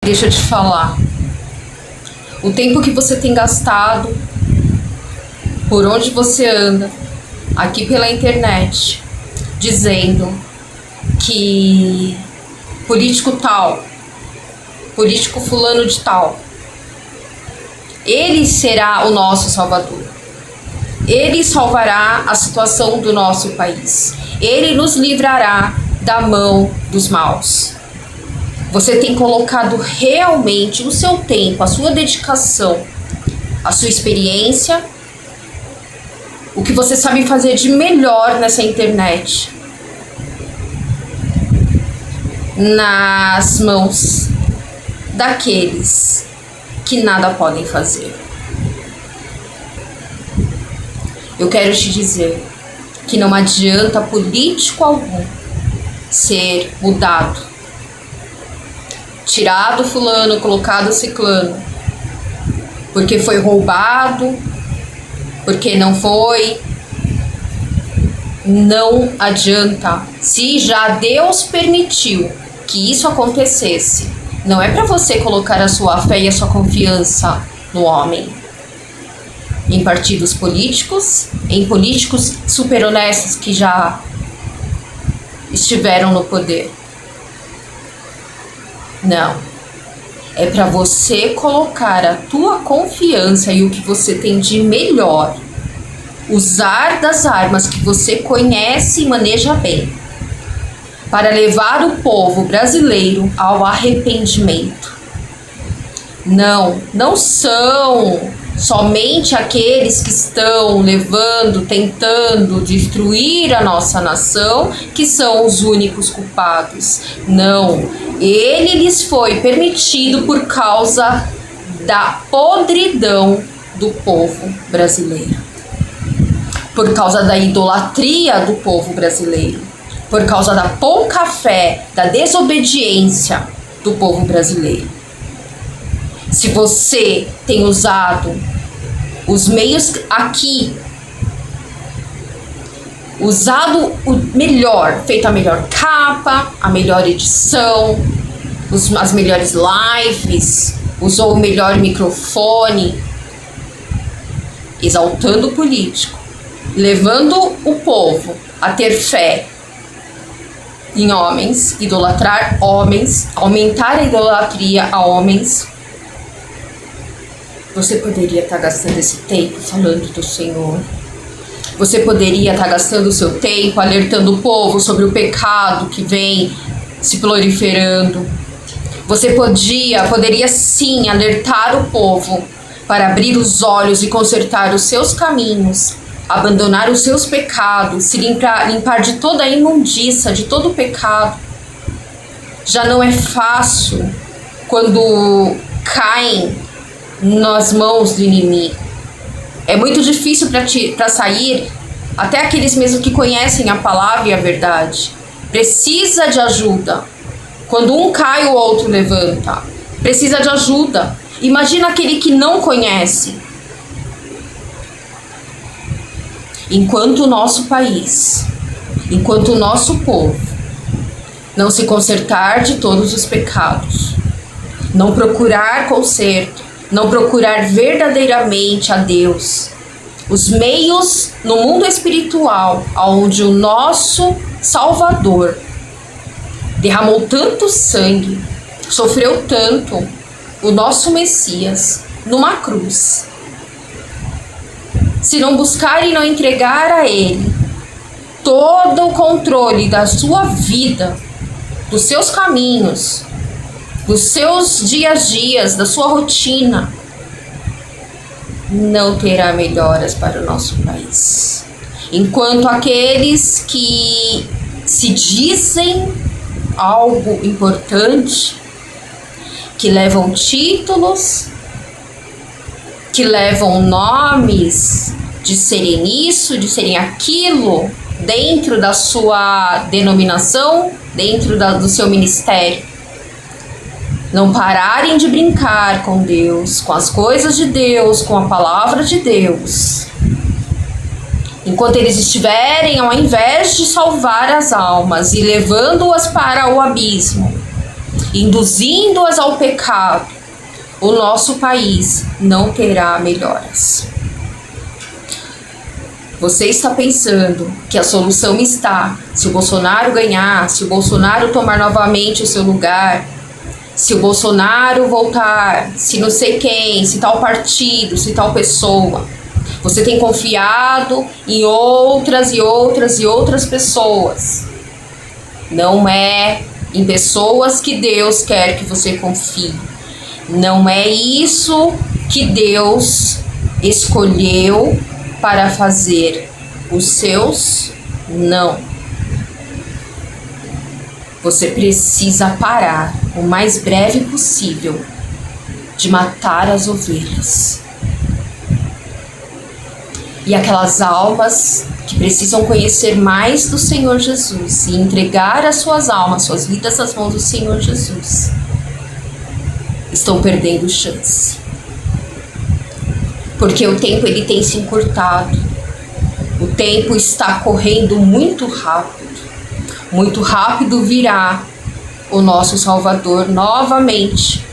Deixa eu te falar. O tempo que você tem gastado, por onde você anda, aqui pela internet, dizendo que político tal, político fulano de tal, ele será o nosso salvador. Ele salvará a situação do nosso país. Ele nos livrará da mão dos maus. Você tem colocado realmente o seu tempo, a sua dedicação, a sua experiência, o que você sabe fazer de melhor nessa internet, nas mãos daqueles que nada podem fazer. Eu quero te dizer que não adianta político algum ser mudado, tirado fulano, colocado ciclano, porque foi roubado, porque não foi. Não adianta. Se já Deus permitiu que isso acontecesse, não é para você colocar a sua fé e a sua confiança no homem, em partidos políticos, em políticos super honestos que já estiveram no poder. Não. É para você colocar a tua confiança e o que você tem de melhor, usar das armas que você conhece e maneja bem, para levar o povo brasileiro ao arrependimento. Não são somente aqueles que estão tentando destruir a nossa nação, que são os únicos culpados. Não, ele lhes foi permitido por causa da podridão do povo brasileiro, por causa da idolatria do povo brasileiro, por causa da pouca fé, da desobediência do povo brasileiro. Se você tem usado os meios aqui, usado o melhor, feito a melhor capa, a melhor edição, as melhores lives, usou o melhor microfone, exaltando o político, levando o povo a ter fé em homens, idolatrar homens, aumentar a idolatria a homens, você poderia estar gastando esse tempo falando do Senhor. Você poderia estar gastando o seu tempo alertando o povo sobre o pecado que vem se proliferando. Você poderia sim alertar o povo para abrir os olhos e consertar os seus caminhos, abandonar os seus pecados, se limpar de toda a imundícia, de todo o pecado. Já não é fácil quando caem nas mãos do inimigo. É muito difícil para sair, até aqueles mesmos que conhecem a palavra e a verdade. Precisa de ajuda. Quando um cai, o outro levanta. Precisa de ajuda. Imagina aquele que não conhece. Enquanto o nosso país, enquanto o nosso povo não se consertar de todos os pecados, não procurar conserto, não procurar verdadeiramente a Deus, os meios no mundo espiritual, onde o nosso Salvador derramou tanto sangue, sofreu tanto, o nosso Messias, numa cruz. Se não buscar e não entregar a Ele todo o controle da sua vida, dos seus caminhos, dos seus dias, da sua rotina, não terá melhoras para o nosso país. Enquanto aqueles que se dizem algo importante, que levam títulos, que levam nomes de serem isso, de serem aquilo, dentro da sua denominação, dentro do seu ministério, não pararem de brincar com Deus, com as coisas de Deus, com a palavra de Deus, enquanto eles estiverem, ao invés de salvar as almas e levando-as para o abismo, induzindo-as ao pecado, o nosso país não terá melhoras. Você está pensando que a solução está se o Bolsonaro ganhar, se o Bolsonaro tomar novamente o seu lugar, se o Bolsonaro voltar, se não sei quem, se tal partido, se tal pessoa. Você tem confiado em outras e outras e outras pessoas. Não é em pessoas que Deus quer que você confie. Não é isso que Deus escolheu para fazer os seus, não. Você precisa parar o mais breve possível de matar as ovelhas. E aquelas almas que precisam conhecer mais do Senhor Jesus e entregar as suas almas, suas vidas nas mãos do Senhor Jesus, estão perdendo chance. Porque o tempo ele tem se encurtado. O tempo está correndo muito rápido. Muito rápido virá o nosso Salvador novamente.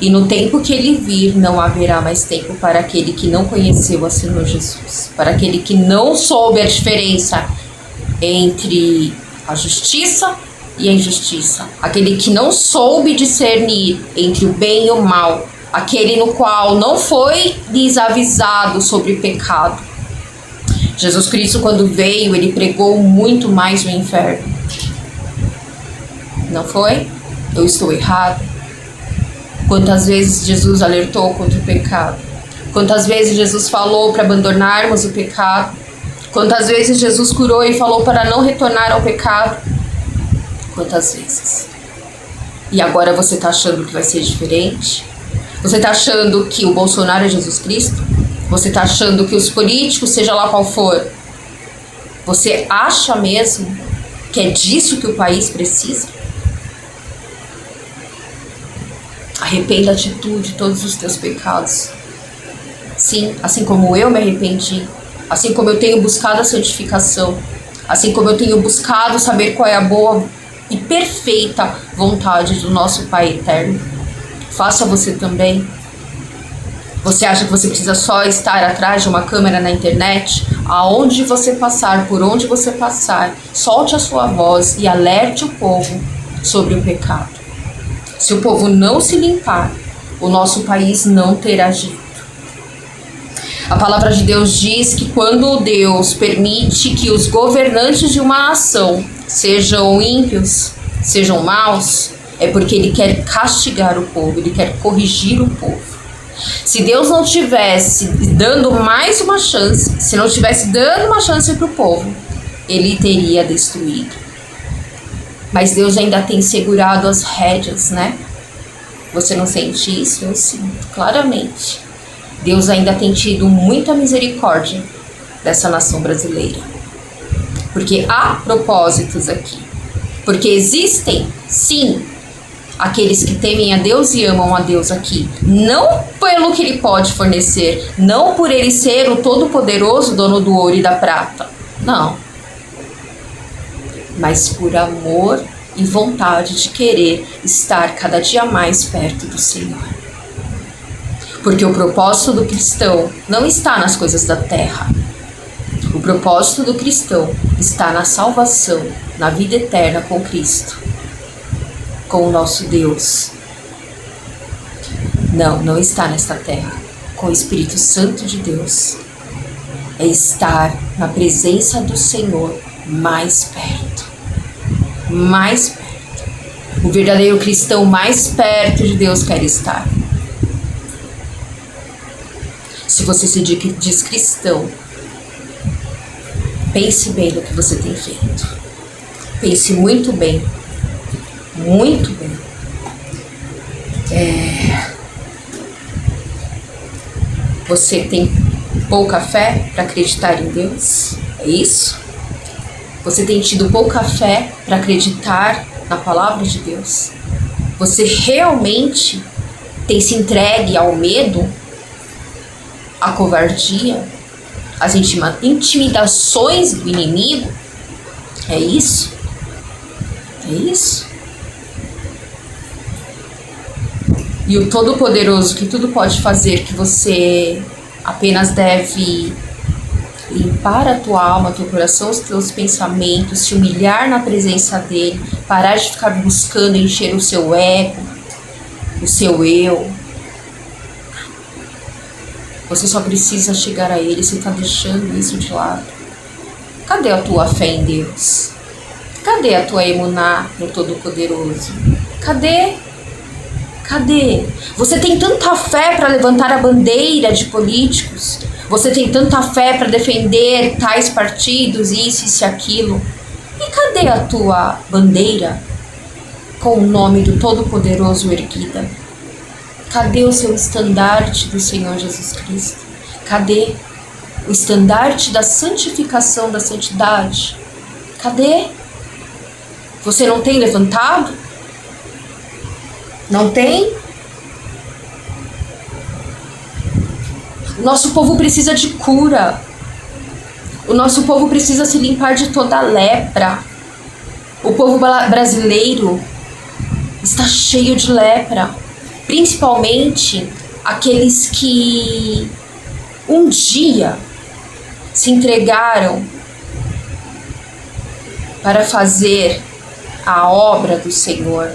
E no tempo que ele vir, não haverá mais tempo para aquele que não conheceu o Senhor Jesus. Para aquele que não soube a diferença entre a justiça e a injustiça. Aquele que não soube discernir entre o bem e o mal. Aquele no qual não foi lhes avisado sobre o pecado. Jesus Cristo, quando veio, ele pregou muito mais o inferno. Não foi? Eu estou errado? Quantas vezes Jesus alertou contra o pecado? Quantas vezes Jesus falou para abandonarmos o pecado? Quantas vezes Jesus curou e falou para não retornar ao pecado? Quantas vezes? E agora você está achando que vai ser diferente? Você está achando que o Bolsonaro é Jesus Cristo? Você está achando que os políticos, seja lá qual for, você acha mesmo que é disso que o país precisa? Arrependa-te tu de todos os teus pecados. Sim, assim como eu me arrependi, assim como eu tenho buscado a santificação, assim como eu tenho buscado saber qual é a boa e perfeita vontade do nosso Pai eterno. Faça você também. Você acha que você precisa só estar atrás de uma câmera na internet? Aonde você passar, por onde você passar, solte a sua voz e alerte o povo sobre o pecado. Se o povo não se limpar, o nosso país não terá jeito. A palavra de Deus diz que quando Deus permite que os governantes de uma nação sejam ímpios, sejam maus, é porque Ele quer castigar o povo, Ele quer corrigir o povo. Se Deus não tivesse dando mais uma chance, se não tivesse dando uma chance para o povo, Ele teria destruído. Mas Deus ainda tem segurado as rédeas, né? Você não sente isso? Eu sinto, claramente. Deus ainda tem tido muita misericórdia dessa nação brasileira. Porque há propósitos aqui. Porque existem, sim, aqueles que temem a Deus e amam a Deus aqui. Não pelo que Ele pode fornecer. Não por Ele ser o Todo-Poderoso, dono do ouro e da prata. Não. Mas por amor e vontade de querer estar cada dia mais perto do Senhor. Porque o propósito do cristão não está nas coisas da terra. O propósito do cristão está na salvação, na vida eterna com Cristo, com o nosso Deus. Não está nesta terra, com o Espírito Santo de Deus. É estar na presença do Senhor mais perto. Mais perto. O verdadeiro cristão mais perto de Deus quer estar. Se você se diz cristão, pense bem no que você tem feito. Pense muito bem. Muito bem. Você tem pouca fé para acreditar em Deus? É isso? Você tem tido pouca fé para acreditar na palavra de Deus? Você realmente tem se entregue ao medo, à covardia, às intimidações do inimigo? É isso? É isso? E o Todo-Poderoso, que tudo pode fazer, que você apenas deve limpar a tua alma, teu coração, os teus pensamentos, se humilhar na presença dele, parar de ficar buscando encher o seu ego, o seu eu. Você só precisa chegar a ele. Você está deixando isso de lado. Cadê a tua fé em Deus? Cadê a tua emuná no Todo-Poderoso? Cadê? Cadê? Você tem tanta fé para levantar a bandeira de políticos? Você tem tanta fé para defender tais partidos, isso e aquilo? E cadê a tua bandeira com o nome do Todo-Poderoso erguida? Cadê o seu estandarte do Senhor Jesus Cristo? Cadê o estandarte da santificação, da santidade? Cadê? Você não tem levantado? Não tem? O nosso povo precisa de cura. O nosso povo precisa se limpar de toda a lepra. O povo brasileiro está cheio de lepra. Principalmente aqueles que um dia se entregaram para fazer a obra do Senhor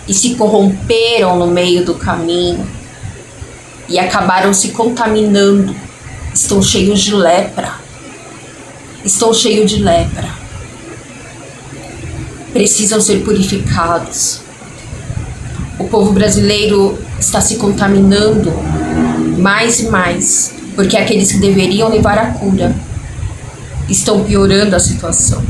e se corromperam no meio do caminho e acabaram se contaminando. Estão cheios de lepra. Estão cheios de lepra. Precisam ser purificados. O povo brasileiro está se contaminando mais e mais, porque aqueles que deveriam levar a cura estão piorando a situação.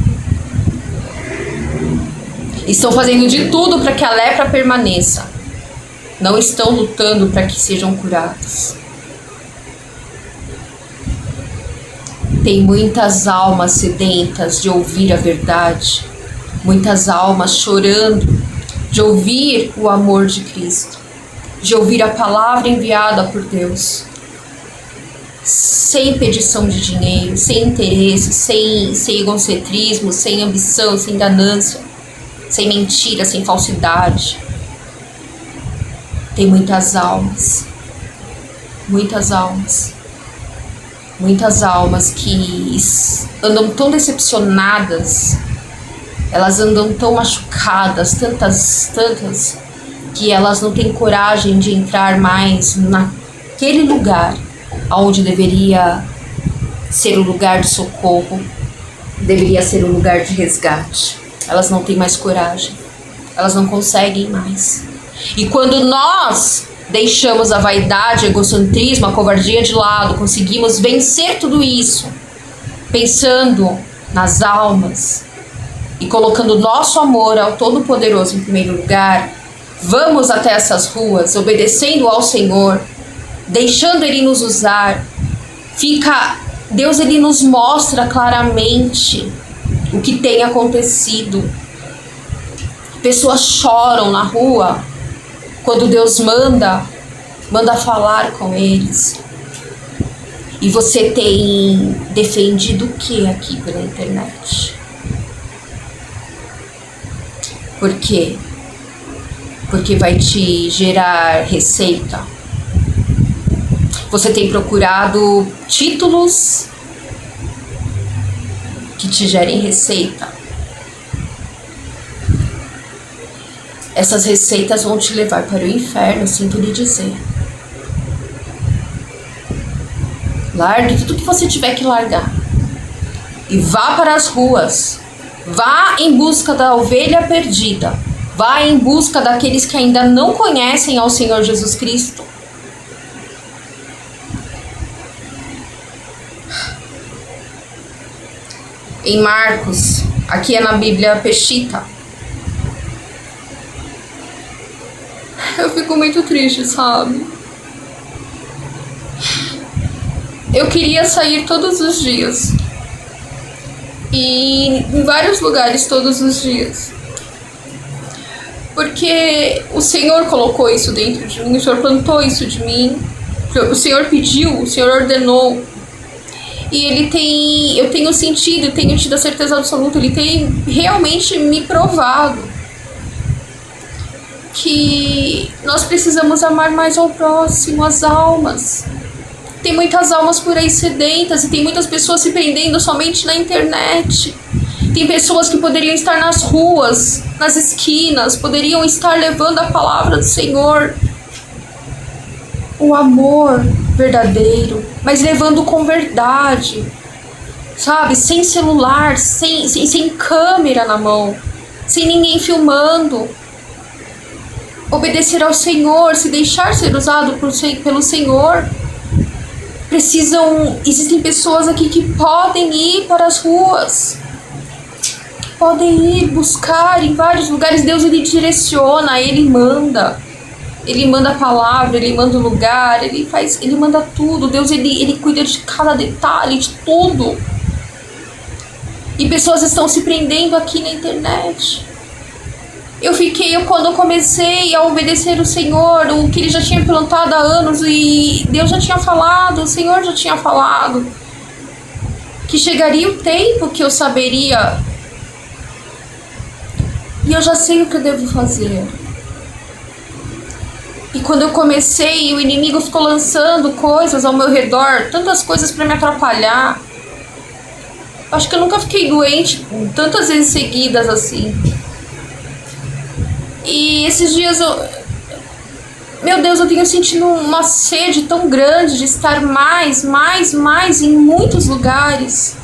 Estão fazendo de tudo para que a lepra permaneça. Não estão lutando para que sejam curados. Tem muitas almas sedentas de ouvir a verdade, muitas almas chorando de ouvir o amor de Cristo, de ouvir a palavra enviada por Deus, sem pedição de dinheiro, sem interesse, sem egocentrismo, sem ambição, sem ganância, sem mentira, sem falsidade. Tem muitas almas, muitas almas, muitas almas que andam tão decepcionadas, elas andam tão machucadas, tantas, que elas não têm coragem de entrar mais naquele lugar onde deveria ser o lugar de socorro, deveria ser o lugar de resgate. Elas não têm mais coragem, elas não conseguem mais. E quando nós deixamos a vaidade, o egocentrismo, a covardia de lado, conseguimos vencer tudo isso, pensando nas almas, e colocando nosso amor ao Todo-Poderoso em primeiro lugar, vamos até essas ruas, obedecendo ao Senhor, deixando Ele nos usar. Deus, Ele nos mostra claramente o que tem acontecido. Pessoas choram na rua quando Deus manda falar com eles. E você tem defendido o que aqui pela internet? Por quê? Porque vai te gerar receita. Você tem procurado títulos que te gerem receita. Essas receitas vão te levar para o inferno, sinto lhe dizer. Largue tudo que você tiver que largar e vá para as ruas. Vá em busca da ovelha perdida. Vá em busca daqueles que ainda não conhecem ao Senhor Jesus Cristo. Em Marcos, aqui é na Bíblia Peshitta. Eu fico muito triste, sabe? Eu queria sair todos os dias. E em vários lugares todos os dias. Porque o Senhor colocou isso dentro de mim, o Senhor plantou isso de mim, o Senhor pediu, o Senhor ordenou. E eu tenho sentido, eu tenho tido a certeza absoluta, Ele tem realmente me provado. que nós precisamos amar mais ao próximo, as almas. Tem muitas almas por aí sedentas e tem muitas pessoas se prendendo somente na internet. Tem pessoas que poderiam estar nas ruas, nas esquinas, poderiam estar levando a palavra do Senhor, o amor verdadeiro, mas levando com verdade, sabe? Sem celular, sem câmera na mão, sem ninguém filmando. Obedecer ao Senhor, se deixar ser usado pelo Senhor. Existem pessoas aqui que podem ir para as ruas, podem ir buscar em vários lugares. Deus, Ele direciona, Ele manda a palavra, Ele manda o lugar, Ele manda tudo. Deus, Ele cuida de cada detalhe, de tudo. E pessoas estão se prendendo aqui na internet. Quando eu comecei a obedecer o Senhor, o que Ele já tinha plantado há anos, e Deus já tinha falado, o Senhor já tinha falado, que chegaria o tempo que eu saberia, e eu já sei o que eu devo fazer. E quando eu comecei, o inimigo ficou lançando coisas ao meu redor, tantas coisas para me atrapalhar. Acho que eu nunca fiquei doente tantas vezes seguidas assim. E esses dias meu Deus, eu tenho sentido uma sede tão grande de estar mais em muitos lugares,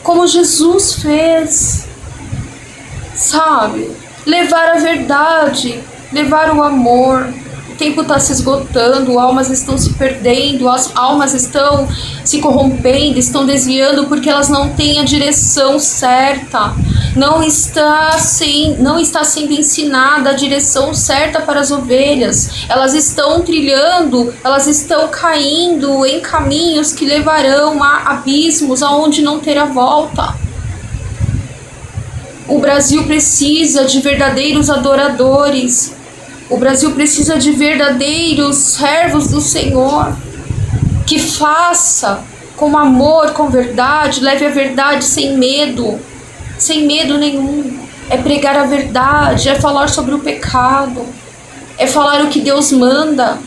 como Jesus fez, sabe? Levar a verdade, levar o amor. O tempo está se esgotando, almas estão se perdendo, as almas estão se corrompendo, estão desviando porque elas não têm a direção certa. Não está sendo ensinada a direção certa para as ovelhas. Elas estão trilhando, elas estão caindo em caminhos que levarão a abismos aonde não terá volta. O Brasil precisa de verdadeiros adoradores. O Brasil precisa de verdadeiros servos do Senhor, que faça com amor, com verdade, leve a verdade sem medo nenhum. É pregar a verdade, é falar sobre o pecado, é falar o que Deus manda.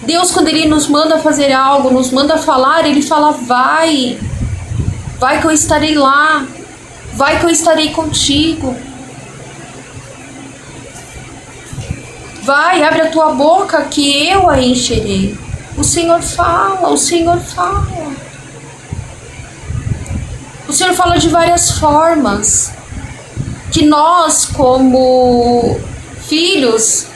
Deus, quando Ele nos manda fazer algo, nos manda falar, Ele fala: vai que eu estarei lá, vai que eu estarei contigo. Vai, abre a tua boca que eu a encherei. O Senhor fala, o Senhor fala. O Senhor fala de várias formas, que nós, como filhos,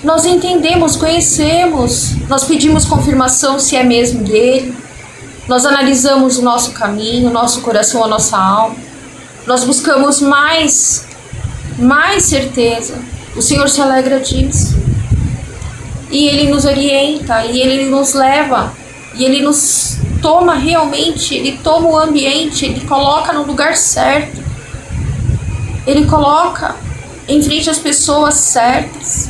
nós entendemos, conhecemos, nós pedimos confirmação se é mesmo dele, nós analisamos o nosso caminho, o nosso coração, a nossa alma, nós buscamos mais certeza. O Senhor se alegra disso, e Ele nos orienta, e Ele nos leva, e Ele nos toma realmente, Ele toma o ambiente, Ele coloca no lugar certo, Ele coloca em frente às pessoas certas.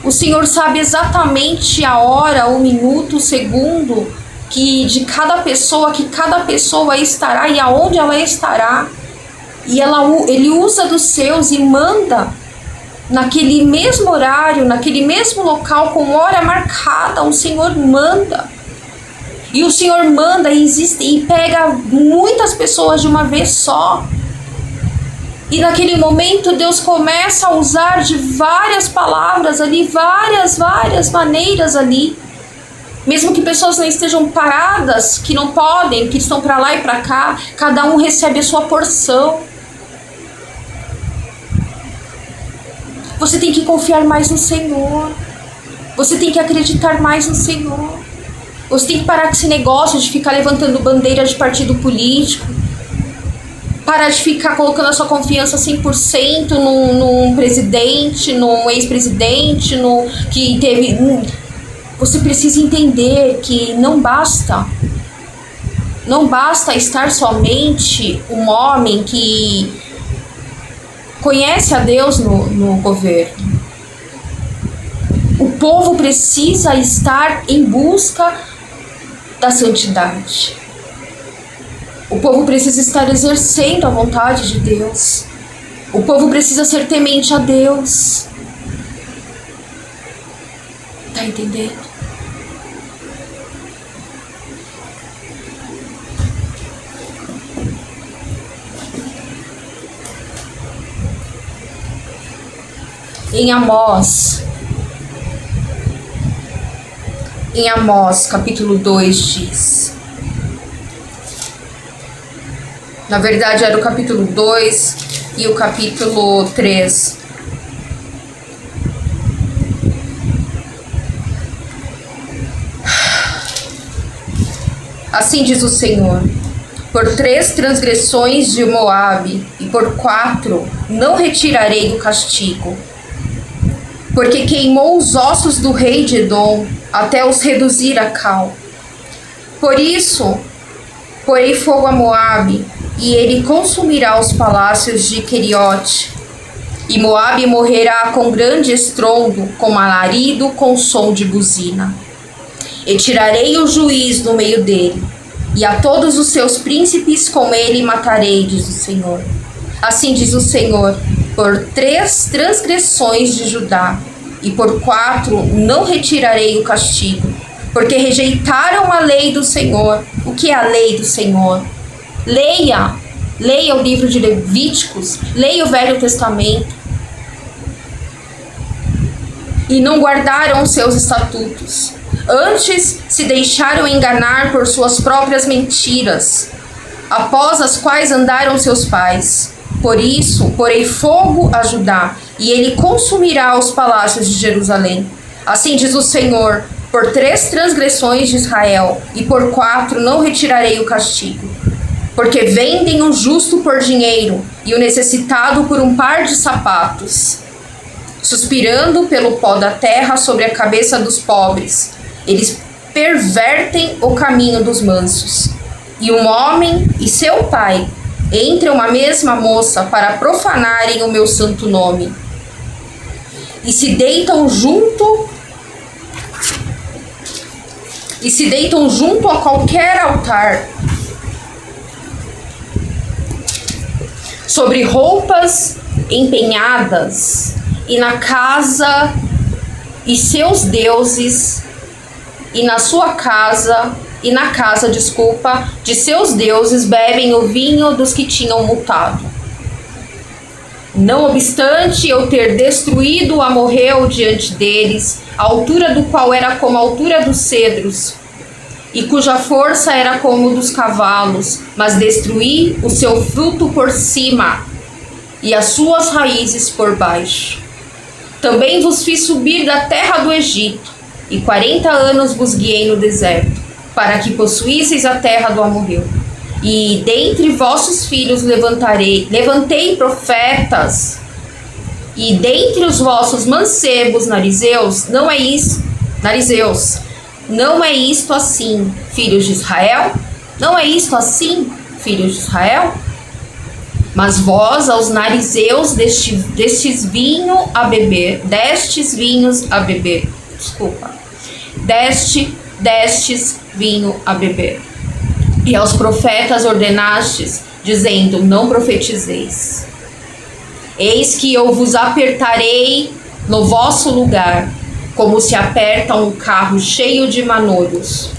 O Senhor sabe exatamente a hora, o minuto, o segundo de cada pessoa, que cada pessoa estará e aonde ela estará. E Ele usa dos seus e manda naquele mesmo horário, naquele mesmo local, com hora marcada. O Senhor manda. E o Senhor manda e pega muitas pessoas de uma vez só. E naquele momento Deus começa a usar de várias palavras ali, várias maneiras ali. Mesmo que pessoas não estejam paradas, que não podem, que estão para lá e para cá, cada um recebe a sua porção. Você tem que confiar mais no Senhor. Você tem que acreditar mais no Senhor. Você tem que parar com esse negócio de ficar levantando bandeira de partido político. Parar de ficar colocando a sua confiança 100% num presidente, num ex-presidente, que teve... Você precisa entender que não basta estar somente um homem que conhece a Deus no governo. O povo precisa estar em busca da santidade. O O povo precisa estar exercendo a vontade de Deus. O povo precisa ser temente a Deus. Tá entendendo? Em Amós, capítulo 2 diz. Na verdade, era o capítulo 2 e o capítulo 3. Assim diz o Senhor: por 3 transgressões de Moabe e por 4 não retirarei do castigo, porque queimou os ossos do rei de Edom até os reduzir a cal. Por isso, porei fogo a Moabe, e ele consumirá os palácios de Queriote. E Moabe morrerá com grande estrondo, com alarido, com som de buzina. E tirarei o juiz no meio dele, e a todos os seus príncipes com ele matarei, diz o Senhor. Assim diz o Senhor: por 3 transgressões de Judá, e por 4 não retirarei o castigo, porque rejeitaram a lei do Senhor. O que é a lei do Senhor? Leia o livro de Levíticos, leia o Velho Testamento. E não guardaram os seus estatutos. Antes se deixaram enganar por suas próprias mentiras, após as quais andaram seus pais. Por isso, porei fogo a Judá, e ele consumirá os palácios de Jerusalém. Assim diz o Senhor: por 3 transgressões de Israel, e por 4 não retirarei o castigo. Porque vendem o justo por dinheiro, e o necessitado por um par de sapatos, suspirando pelo pó da terra sobre a cabeça dos pobres. Eles pervertem o caminho dos mansos. E um homem e seu pai entram uma mesma moça para profanarem o meu santo nome. E se deitam junto a qualquer altar, sobre roupas empenhadas, e na casa e seus deuses, e na sua casa, e na casa, de seus deuses, bebem o vinho dos que tinham multado. Não obstante eu ter destruído o amorreu diante deles, a altura do qual era como a altura dos cedros, e cuja força era como dos cavalos, mas destruí o seu fruto por cima, e as suas raízes por baixo. Também vos fiz subir da terra do Egito, e 40 anos vos guiei no deserto, para que possuísseis a terra do amorreu. E dentre vossos filhos levantei profetas, e dentre os vossos mancebos narizeus, não é isto assim, filhos de Israel? Não é isto assim, filhos de Israel? Mas vós aos narizeus destes vinhos a beber, destes vinho a beber. E aos profetas ordenastes, dizendo: não profetizeis. Eis que eu vos apertarei no vosso lugar, como se aperta um carro cheio de manolhos.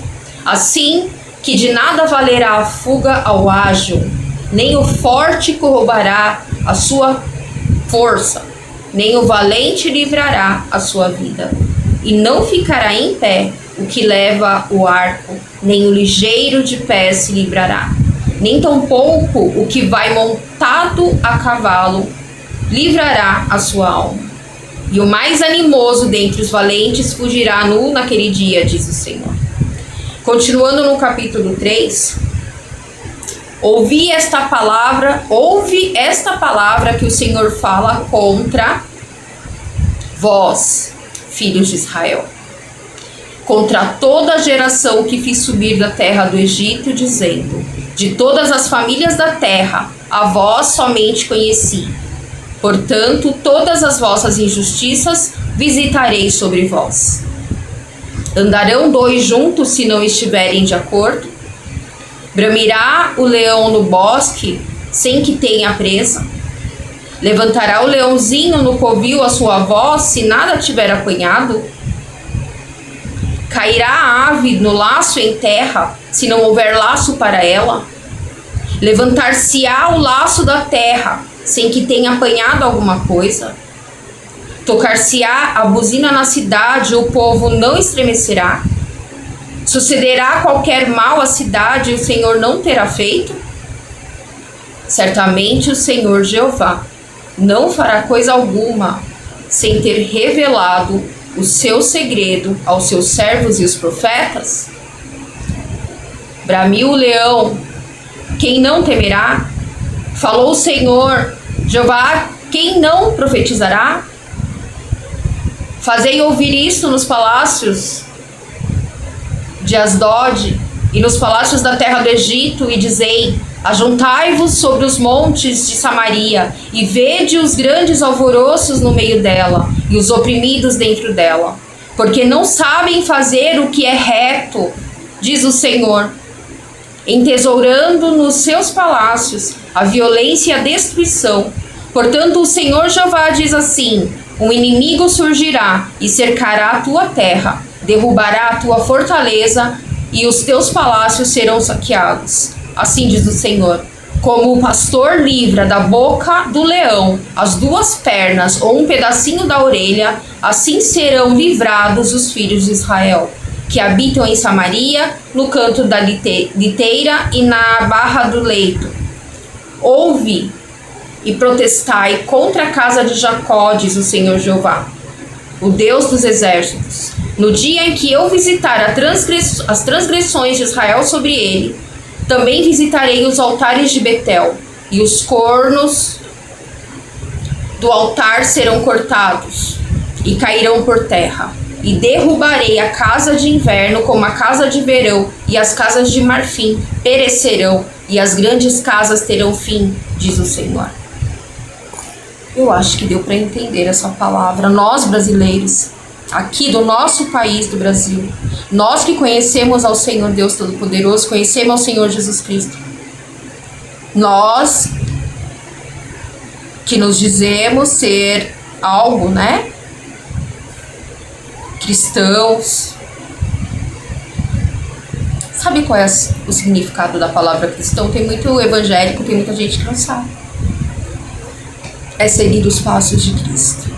Assim que de nada valerá a fuga ao ágil, nem o forte corroborará a sua força, nem o valente livrará a sua vida. E não ficará em pé o que leva o arco, nem o ligeiro de pé se livrará, nem tampouco o que vai montado a cavalo livrará a sua alma. E o mais animoso dentre os valentes fugirá nu naquele dia, diz o Senhor. Continuando no capítulo 3, ouve esta palavra que o Senhor fala contra vós, filhos de Israel, contra toda a geração que fiz subir da terra do Egito, dizendo: de todas as famílias da terra, a vós somente conheci. Portanto, todas as vossas injustiças visitarei sobre vós. Andarão 2 juntos se não estiverem de acordo? Bramirá o leão no bosque sem que tenha presa? Levantará o leãozinho no covil a sua voz se nada tiver apanhado? Cairá a ave no laço em terra se não houver laço para ela? Levantar-se-á o laço da terra sem que tenha apanhado alguma coisa? Tocar-se-á a buzina na cidade e o povo não estremecerá? Sucederá qualquer mal à cidade e o Senhor não terá feito? Certamente o Senhor Jeová não fará coisa alguma sem ter revelado o seu segredo aos seus servos e os profetas? Bramiu o leão, quem não temerá? Falou o Senhor Jeová, quem não profetizará? Fazei ouvir isso nos palácios de Asdod e nos palácios da terra do Egito, e dizei: ajuntai-vos sobre os montes de Samaria, e vede os grandes alvoroços no meio dela, e os oprimidos dentro dela, porque não sabem fazer o que é reto, diz o Senhor, entesourando nos seus palácios a violência e a destruição. Portanto, o Senhor Jeová diz assim: um inimigo surgirá e cercará a tua terra, derrubará a tua fortaleza e os teus palácios serão saqueados. Assim diz o Senhor: como o pastor livra da boca do leão as duas pernas ou um pedacinho da orelha, assim serão livrados os filhos de Israel, que habitam em Samaria, no canto da liteira e na barra do leito. Ouve e protestai contra a casa de Jacó, diz o Senhor Jeová, o Deus dos exércitos. No dia em que eu visitar as transgressões de Israel sobre ele, também visitarei os altares de Betel, e os cornos do altar serão cortados e cairão por terra. E derrubarei a casa de inverno como a casa de verão, e as casas de marfim perecerão, e as grandes casas terão fim, diz o Senhor. Eu acho que deu para entender essa palavra. Nós, brasileiros, aqui do nosso país, do Brasil, nós que conhecemos ao Senhor Deus Todo-Poderoso, conhecemos ao Senhor Jesus Cristo, nós que nos dizemos ser algo, né? Cristãos. Sabe qual é o significado da palavra cristão? Tem muito evangélico, tem muita gente que não sabe. É seguir os passos de Cristo.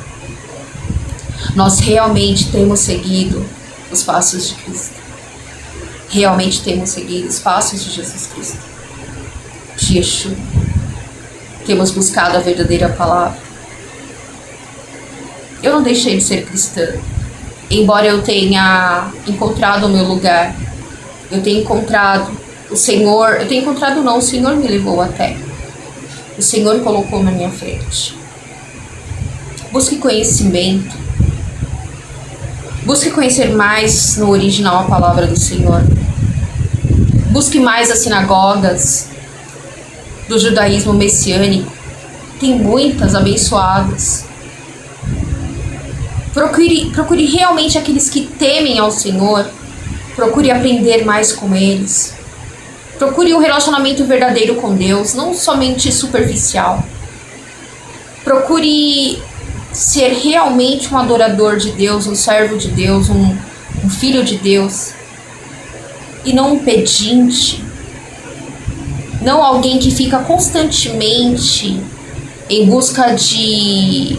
Nós realmente temos seguido os passos de Cristo. Realmente temos seguido os passos de Jesus Cristo, de Yeshua. Temos buscado a verdadeira palavra. Eu não deixei de ser cristã. Embora eu tenha encontrado o meu lugar, eu tenho encontrado o Senhor, o Senhor me levou até. O Senhor colocou na minha frente. Busque conhecimento. Busque conhecer mais no original a palavra do Senhor. Busque mais as sinagogas do judaísmo messiânico. Tem muitas abençoadas. Procure realmente aqueles que temem ao Senhor. Procure aprender mais com eles. Procure um relacionamento verdadeiro com Deus, não somente superficial. Procure ser realmente um adorador de Deus, um servo de Deus, um filho de Deus. E não um pedinte. Não alguém que fica constantemente em busca de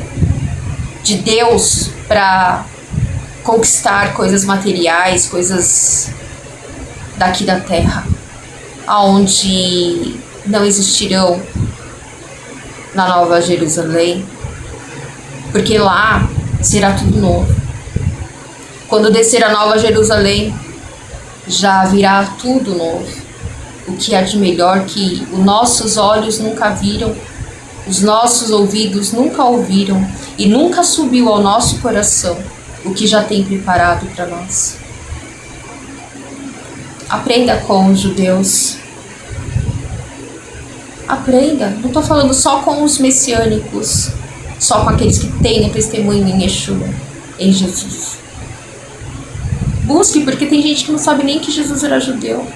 Deus para conquistar coisas materiais, coisas daqui da terra, aonde não existirão na Nova Jerusalém, porque lá será tudo novo. Quando descer a Nova Jerusalém, já virá tudo novo, o que há de melhor que os nossos olhos nunca viram, os nossos ouvidos nunca ouviram e nunca subiu ao nosso coração o que já tem preparado para nós. Aprenda com os judeus. Aprenda. Não estou falando só com os messiânicos, só com aqueles que têm o testemunho em Yeshua, em Jesus. Busque, porque tem gente que não sabe nem que Jesus era judeu.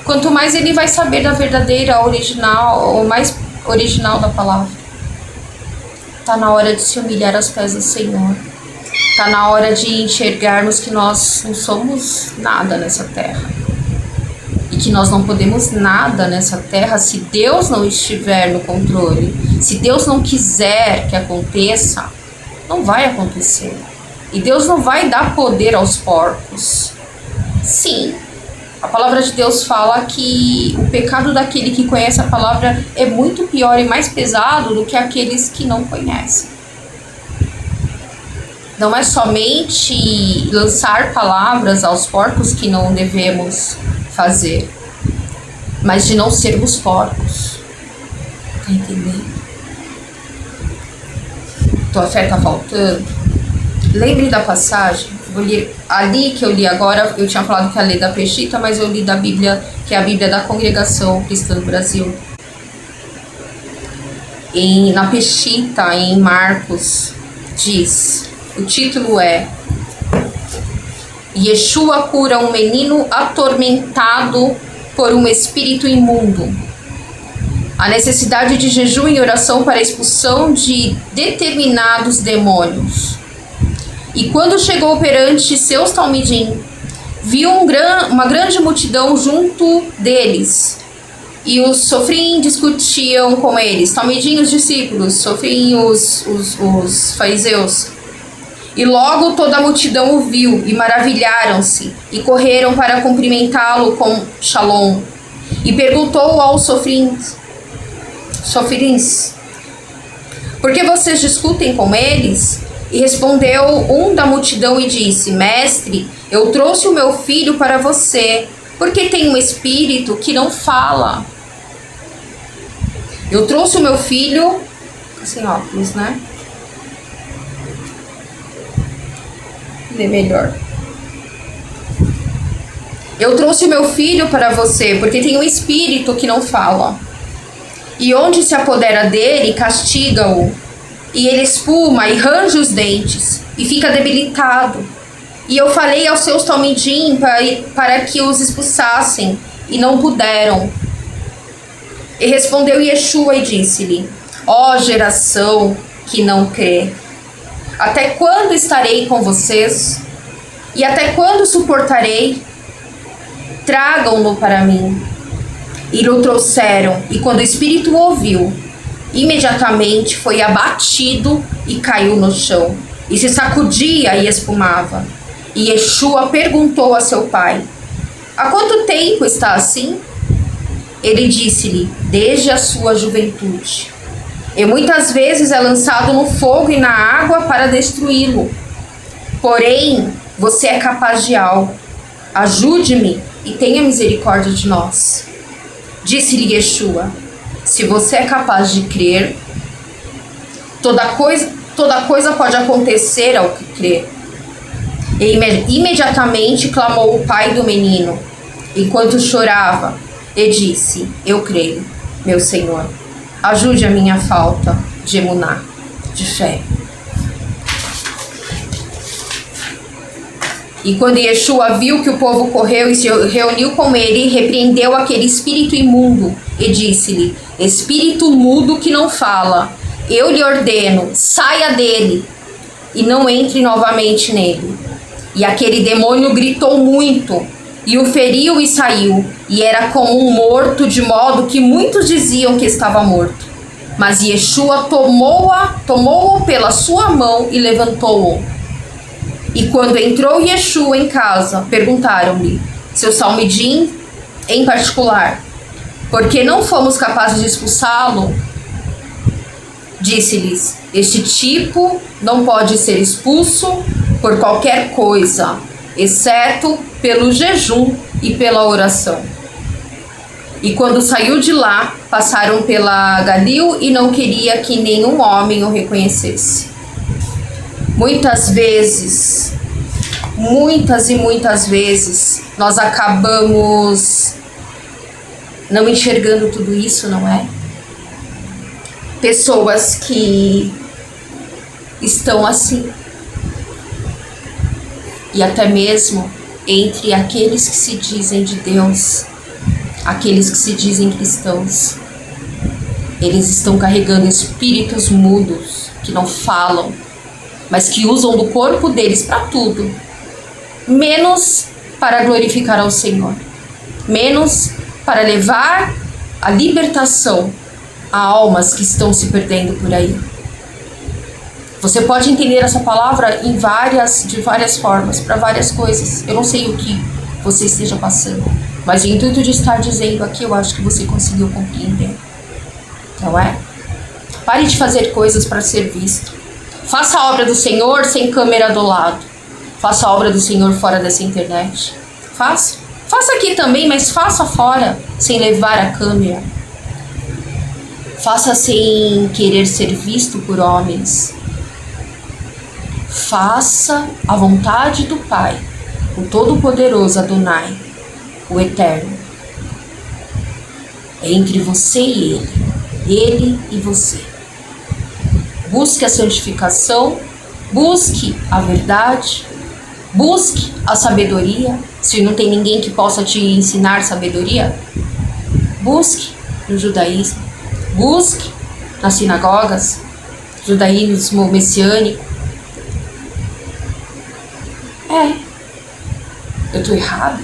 quanto mais ele vai saber da verdadeira, original, ou mais original da palavra. Tá na hora de se humilhar aos pés do Senhor. Tá na hora de enxergarmos que nós não somos nada nessa terra. E que nós não podemos nada nessa terra se Deus não estiver no controle. Se Deus não quiser que aconteça, não vai acontecer. E Deus não vai dar poder aos porcos. Sim, a palavra de Deus fala que o pecado daquele que conhece a palavra é muito pior e mais pesado do que aqueles que não conhecem. Não é somente lançar palavras aos porcos que não devemos fazer, mas de não sermos porcos. Tá entendendo? Tua fé tá faltando? Lembre da passagem. Vou ler ali que eu li agora. Eu tinha falado que ia ler da Peshita, mas eu li da Bíblia, que é a Bíblia da Congregação Cristã do Brasil. Na Peshita, em Marcos, diz, o título é Yeshua cura um menino atormentado por um espírito imundo. A necessidade de jejum e oração para a expulsão de determinados demônios. E quando chegou perante seus talmidim, viu uma grande multidão junto deles. E os sofrim discutiam com eles. Talmidim, os discípulos, sofrim os fariseus. E logo toda a multidão o viu e maravilharam-se. E correram para cumprimentá-lo com shalom. E perguntou aos sofrins, por que vocês discutem com eles? E respondeu um da multidão e disse, Mestre, eu trouxe o meu filho para você, porque tem um espírito que não fala. Eu trouxe o meu filho, sem óculos, né? Lê melhor. Eu trouxe o meu filho para você, porque tem um espírito que não fala. E onde se apodera dele, castiga-o. E ele espuma e range os dentes, e fica debilitado. E eu falei aos seus talmidim para que os expulsassem, e não puderam. E respondeu Yeshua e disse-lhe, ó geração que não crê, até quando estarei com vocês? E até quando suportarei? Tragam-no para mim. E o trouxeram, e quando o espírito o ouviu, imediatamente foi abatido e caiu no chão, e se sacudia e espumava. E Yeshua perguntou a seu pai, há quanto tempo está assim? Ele disse-lhe, desde a sua juventude. E muitas vezes é lançado no fogo e na água para destruí-lo. Porém, você é capaz de algo. Ajude-me e tenha misericórdia de nós. Disse-lhe Yeshua, se você é capaz de crer, toda coisa pode acontecer ao que crê. E imediatamente clamou o pai do menino, enquanto chorava, e disse, eu creio, meu Senhor, ajude a minha falta de emuná, de fé. E quando Yeshua viu que o povo correu e se reuniu com ele, repreendeu aquele espírito imundo e disse-lhe, espírito mudo que não fala, eu lhe ordeno, saia dele e não entre novamente nele. E aquele demônio gritou muito e o feriu e saiu, e era como um morto, de modo que muitos diziam que estava morto. Mas Yeshua tomou-o pela sua mão e levantou-o. E quando entrou Yeshua em casa, perguntaram-lhe, seu talmidim em particular, por que não fomos capazes de expulsá-lo? Disse-lhes, este tipo não pode ser expulso por qualquer coisa, exceto pelo jejum e pela oração. E quando saiu de lá, passaram pela Galil e não queria que nenhum homem o reconhecesse. Muitas e muitas vezes, nós acabamos não enxergando tudo isso, não é? Pessoas que estão assim. E até mesmo entre aqueles que se dizem de Deus, Aqueles que se dizem cristãos, eles estão carregando espíritos mudos, que não falam, mas que usam do corpo deles para tudo, menos para glorificar ao Senhor, menos para levar a libertação a almas que estão se perdendo por aí. Você pode entender essa palavra de várias formas, para várias coisas. Eu não sei o que você esteja passando, mas o intuito de estar dizendo aqui, eu acho que você conseguiu compreender. Não é? Pare de fazer coisas para ser visto. Faça a obra do Senhor sem câmera do lado. Faça a obra do Senhor fora dessa internet. Faça. Faça aqui também, mas faça fora, sem levar a câmera. Faça sem querer ser visto por homens. Faça a vontade do Pai, o Todo-Poderoso Adonai, o Eterno. É entre você e Ele e você. Busque a santificação, busque a verdade, busque a sabedoria. Se não tem ninguém que possa te ensinar sabedoria, busque no judaísmo, busque nas sinagogas, judaísmo messiânico. Eu tô errado?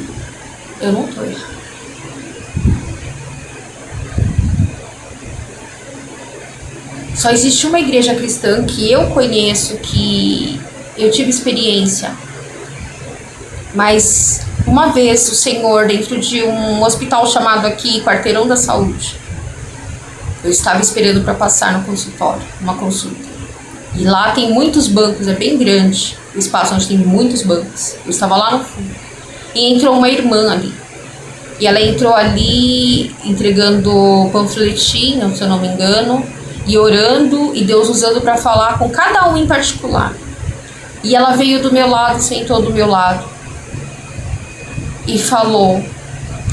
Eu não tô errado. Só existe uma igreja cristã que eu conheço, que eu tive experiência. Mas uma vez o Senhor, dentro de um hospital chamado aqui Quarteirão da Saúde, eu estava esperando para passar no consultório, uma consulta. E lá tem muitos bancos, é bem grande o espaço onde tem muitos bancos. Eu estava lá no fundo. E entrou uma irmã ali. E ela entrou ali entregando panfletinho, se eu não me engano, e orando, e Deus usando para falar com cada um em particular. E ela veio do meu lado, sentou do meu lado e falou.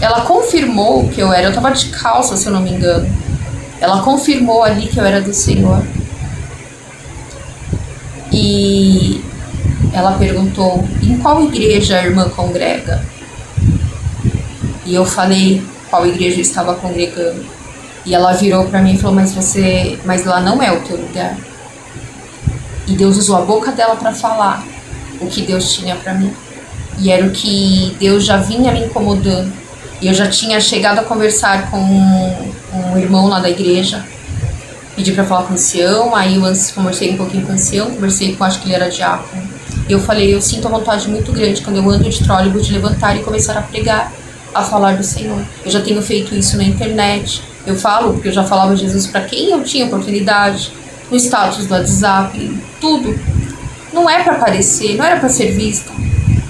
Ela confirmou que eu estava de calça, se eu não me engano. Ela confirmou ali que eu era do Senhor. E ela perguntou: em qual igreja a irmã congrega? E eu falei qual igreja eu estava congregando. E ela virou para mim e falou: mas lá não é o teu lugar. E Deus usou a boca dela para falar o que Deus tinha para mim. E era o que Deus já vinha me incomodando. E eu já tinha chegado a conversar com um irmão lá da igreja. Pedi para falar com o ancião, aí eu conversei um pouquinho com o ancião, conversei com, acho que ele era diácono. E eu falei: eu sinto uma vontade muito grande quando eu ando de trólebus de levantar e começar a pregar, a falar do Senhor. Eu já tenho feito isso na internet. Eu falo porque eu já falava de Jesus para quem eu tinha oportunidade, no status do WhatsApp, tudo. Não é para aparecer, não era para ser vista.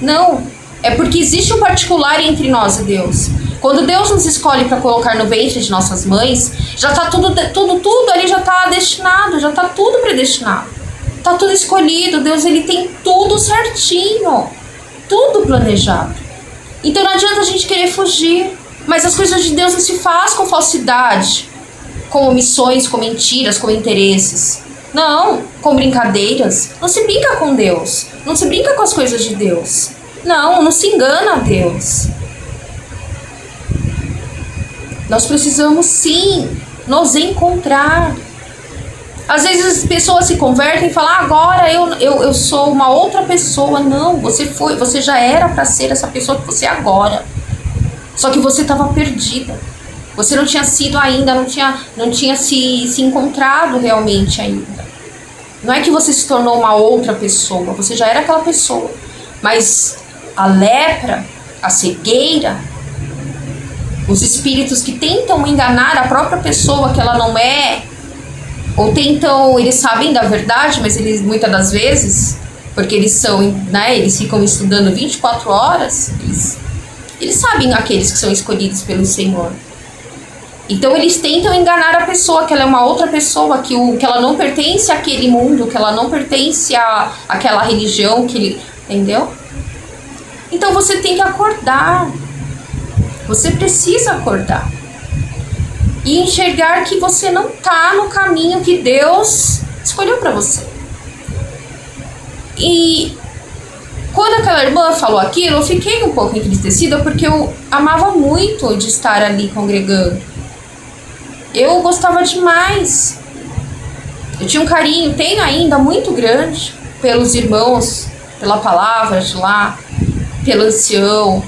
Não, é porque existe um particular entre nós e Deus. Quando Deus nos escolhe para colocar no ventre de nossas mães, já está tudo ali, já está destinado, já está tudo predestinado. Está tudo escolhido, Deus ele tem tudo certinho, tudo planejado. Então não adianta a gente querer fugir, mas as coisas de Deus não se faz com falsidade, com omissões, com mentiras, com interesses. Não, com brincadeiras. Não se brinca com Deus, não se brinca com as coisas de Deus. Não se engana a Deus. Nós precisamos sim nos encontrar. Às vezes as pessoas se convertem e falam: agora eu sou uma outra pessoa. Não, você já era para ser essa pessoa que você é agora. Só que você estava perdida. Você não tinha sido ainda, não tinha se encontrado realmente ainda. Não é que você se tornou uma outra pessoa, você já era aquela pessoa. Mas a lepra, a cegueira, os espíritos que tentam enganar a própria pessoa que ela não é, ou eles sabem da verdade, mas eles muitas das vezes, porque eles ficam estudando 24 horas, eles sabem aqueles que são escolhidos pelo Senhor. Então eles tentam enganar a pessoa, que ela é uma outra pessoa, que ela não pertence àquele mundo, que ela não pertence àquela religião, entendeu? Então você tem que acordar. Você precisa acordar. E enxergar que você não está no caminho que Deus escolheu para você. E Quando aquela irmã falou aquilo, eu fiquei um pouco entristecida, porque eu amava muito de estar ali congregando. Eu gostava demais. Eu tinha um carinho, tenho ainda, muito grande pelos irmãos, pela palavra de lá, pelo ancião.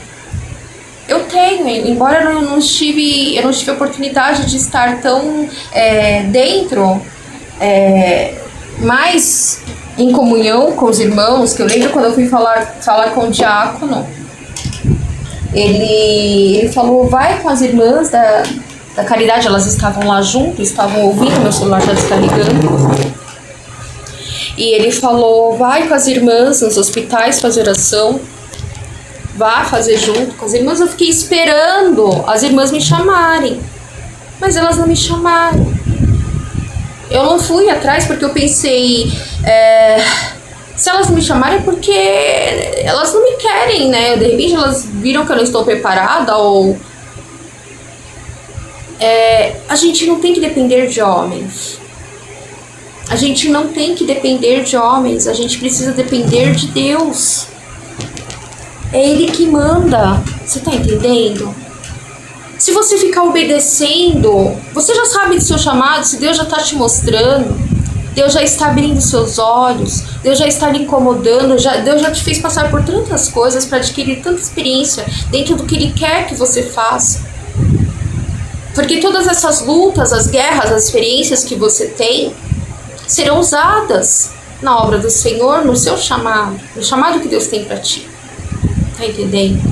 Eu tenho, embora eu não tive a oportunidade de estar tão dentro, mais em comunhão com os irmãos, que eu lembro quando eu fui falar com o diácono, ele falou, vai com as irmãs da caridade, elas estavam lá junto, estavam ouvindo, meu celular já descarregando, e ele falou, vai com as irmãs nos hospitais fazer oração, vá fazer junto com as irmãs. Eu fiquei esperando as irmãs me chamarem, mas elas não me chamaram. Eu não fui atrás porque eu pensei, se elas me chamarem é porque elas não me querem, né? De repente elas viram que eu não estou preparada, ou a gente não tem que depender de homens. A gente não tem que depender de homens, a gente precisa depender de Deus. É Ele que manda, você tá entendendo? Se você ficar obedecendo, você já sabe do seu chamado, se Deus já tá te mostrando, Deus já está abrindo seus olhos, Deus já está lhe incomodando, Deus já te fez passar por tantas coisas para adquirir tanta experiência dentro do que Ele quer que você faça. Porque todas essas lutas, as guerras, as experiências que você tem, serão usadas na obra do Senhor, no seu chamado, no chamado que Deus tem para ti. Tá entendendo?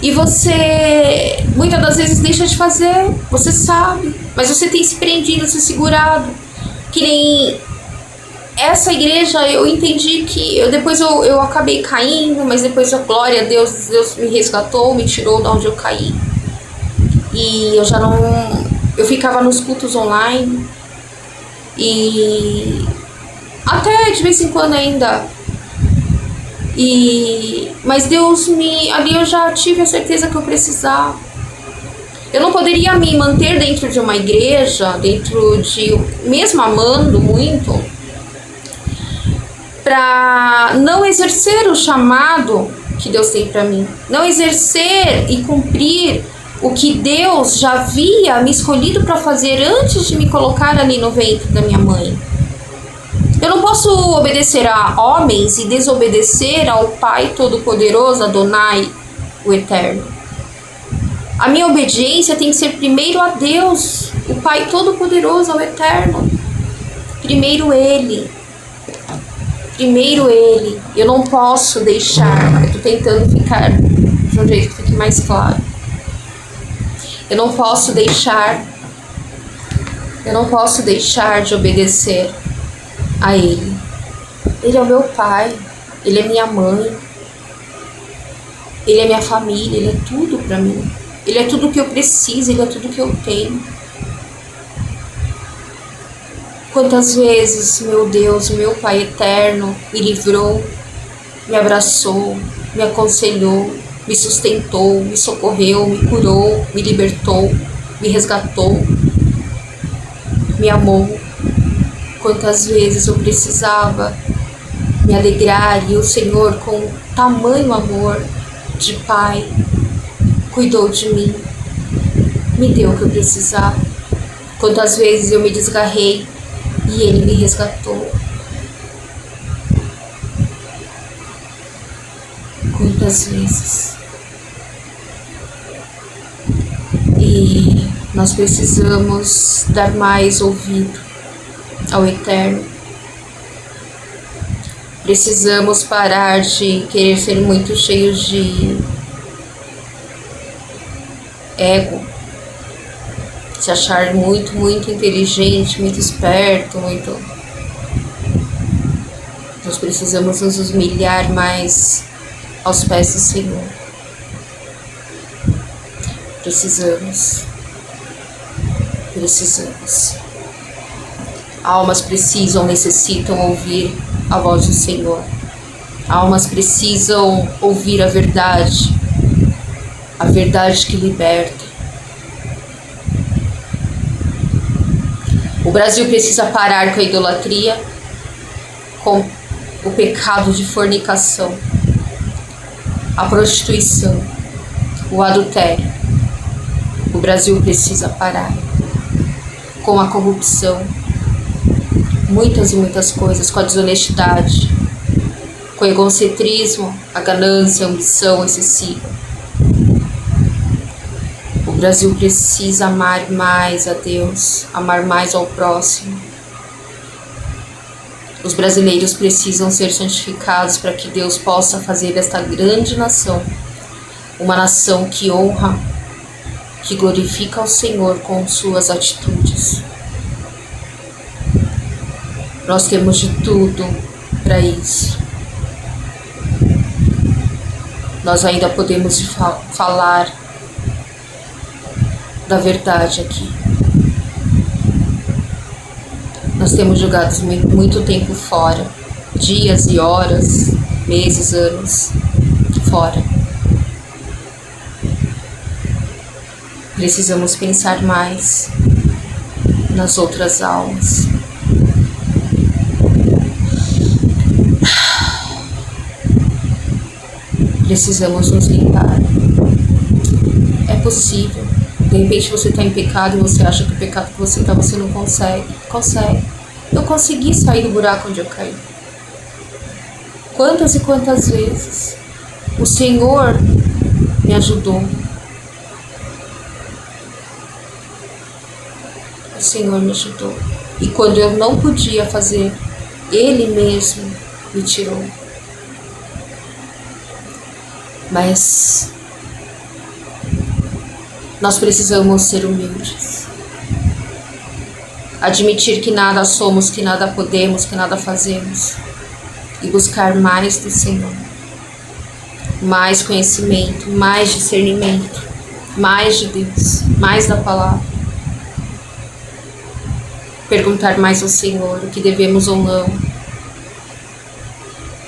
E você, muitas das vezes, deixa de fazer, você sabe, mas você tem se prendido, se segurado. Que nem essa igreja, eu entendi que, depois eu acabei caindo, mas depois, glória a Deus, Deus me resgatou, me tirou de onde eu caí. E eu já não, eu ficava nos cultos online, e até de vez em quando ainda, mas Deus ali eu já tive a certeza que eu precisava. Eu não poderia me manter dentro de uma igreja, mesmo amando muito, para não exercer o chamado que Deus tem para mim, não exercer e cumprir o que Deus já havia me escolhido para fazer antes de me colocar ali no ventre da minha mãe. Eu não posso obedecer a homens e desobedecer ao Pai Todo-Poderoso, Adonai, o Eterno. A minha obediência tem que ser primeiro a Deus, o Pai Todo-Poderoso, ao Eterno. Primeiro Ele. Primeiro Ele. Eu não posso deixar, eu estou tentando ficar de um jeito que fique mais claro. Eu não posso deixar de obedecer a Ele. Ele é o meu pai, Ele é minha mãe, Ele é minha família, Ele é tudo para mim. Ele é tudo que eu preciso, Ele é tudo que eu tenho. Quantas vezes, meu Deus, meu Pai eterno, me livrou, me abraçou, me aconselhou, me sustentou, me socorreu, me curou, me libertou, me resgatou, me amou. Quantas vezes eu precisava me alegrar e o Senhor, com tamanho amor de Pai, cuidou de mim, me deu o que eu precisava. Quantas vezes eu me desgarrei e Ele me resgatou. Quantas vezes. E nós precisamos dar mais ouvido ao Eterno. Precisamos parar de querer ser muito cheios de ego, se achar muito, muito inteligente, muito esperto, muito... Nós precisamos nos humilhar mais aos pés do Senhor. Precisamos. Almas necessitam ouvir a voz do Senhor. Almas precisam ouvir a verdade que liberta. O Brasil precisa parar com a idolatria, com o pecado de fornicação. a prostituição, o adultério. O Brasil precisa parar com a corrupção, muitas e muitas coisas, com a desonestidade, com o egocentrismo, a ganância, a ambição excessiva. O Brasil precisa amar mais a Deus, amar mais ao próximo. Os brasileiros precisam ser santificados para que Deus possa fazer desta grande nação uma nação que honra, que glorifica ao Senhor com suas atitudes. Nós temos de tudo para isso. Nós ainda podemos falar da verdade aqui. Nós temos jogado muito tempo fora, dias e horas, meses, anos fora. Precisamos pensar mais nas outras almas. Precisamos nos limpar. É possível. De repente você está em pecado e você acha que o pecado que você está, você não consegue. Consegue. Eu consegui sair do buraco onde eu caí. Quantas e quantas vezes o Senhor me ajudou. O Senhor me ajudou. E quando eu não podia fazer, Ele mesmo me tirou. Mas nós precisamos ser humildes. Admitir que nada somos, que nada podemos, que nada fazemos. E buscar mais do Senhor. Mais conhecimento, mais discernimento, mais de Deus, mais da palavra. Perguntar mais ao Senhor o que devemos ou não.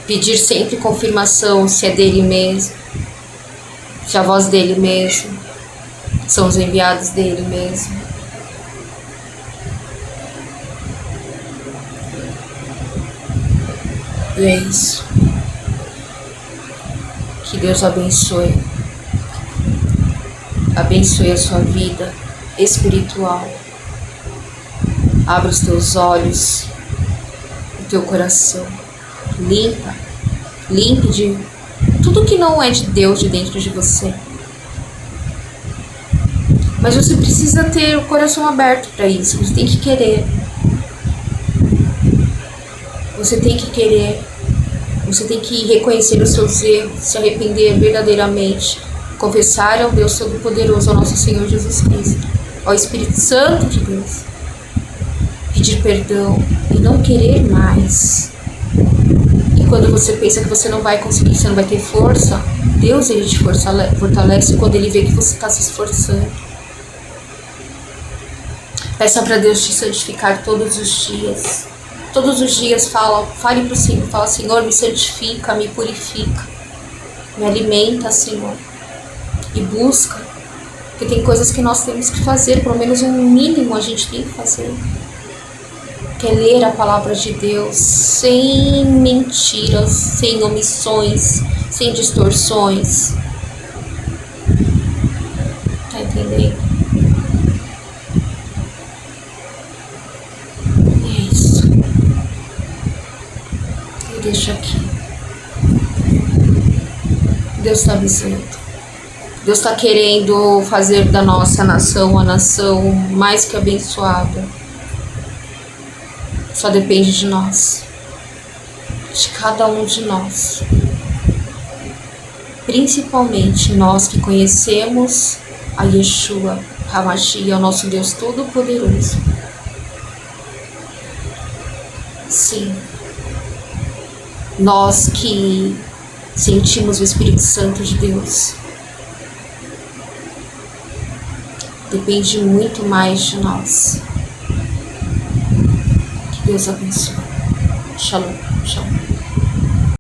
Pedir sempre confirmação se é dele mesmo, se a voz dele mesmo, são os enviados dele mesmo. E é isso. Que Deus abençoe. Abençoe a sua vida espiritual. Abra os teus olhos, o teu coração. Limpe de tudo que não é de Deus de dentro de você. Mas você precisa ter o coração aberto para isso. Você tem que querer. Você tem que querer. Você tem que reconhecer os seus erros, se arrepender verdadeiramente, confessar ao Deus Todo-Poderoso, ao nosso Senhor Jesus Cristo, ao Espírito Santo de Deus, pedir perdão e não querer mais. E quando você pensa que você não vai conseguir, você não vai ter força, Deus ele te fortalece quando ele vê que você está se esforçando. Peça para Deus te santificar todos os dias. Todos os dias fale para o Senhor, fala: Senhor, me santifica, me purifica, me alimenta, Senhor. E busca, porque tem coisas que nós temos que fazer, pelo menos um mínimo a gente tem que fazer. Que é ler a palavra de Deus sem mentiras, sem omissões, sem distorções. Tá entendendo? Deixa aqui. Deus está avisando. Deus está querendo fazer da nossa nação uma nação mais que abençoada. Só depende de nós. De cada um de nós. Principalmente nós que conhecemos a Yeshua HaMashiach, o nosso Deus Todo-Poderoso. Sim. Nós que sentimos o Espírito Santo de Deus. Depende muito mais de nós. Que Deus abençoe. Shalom, shalom.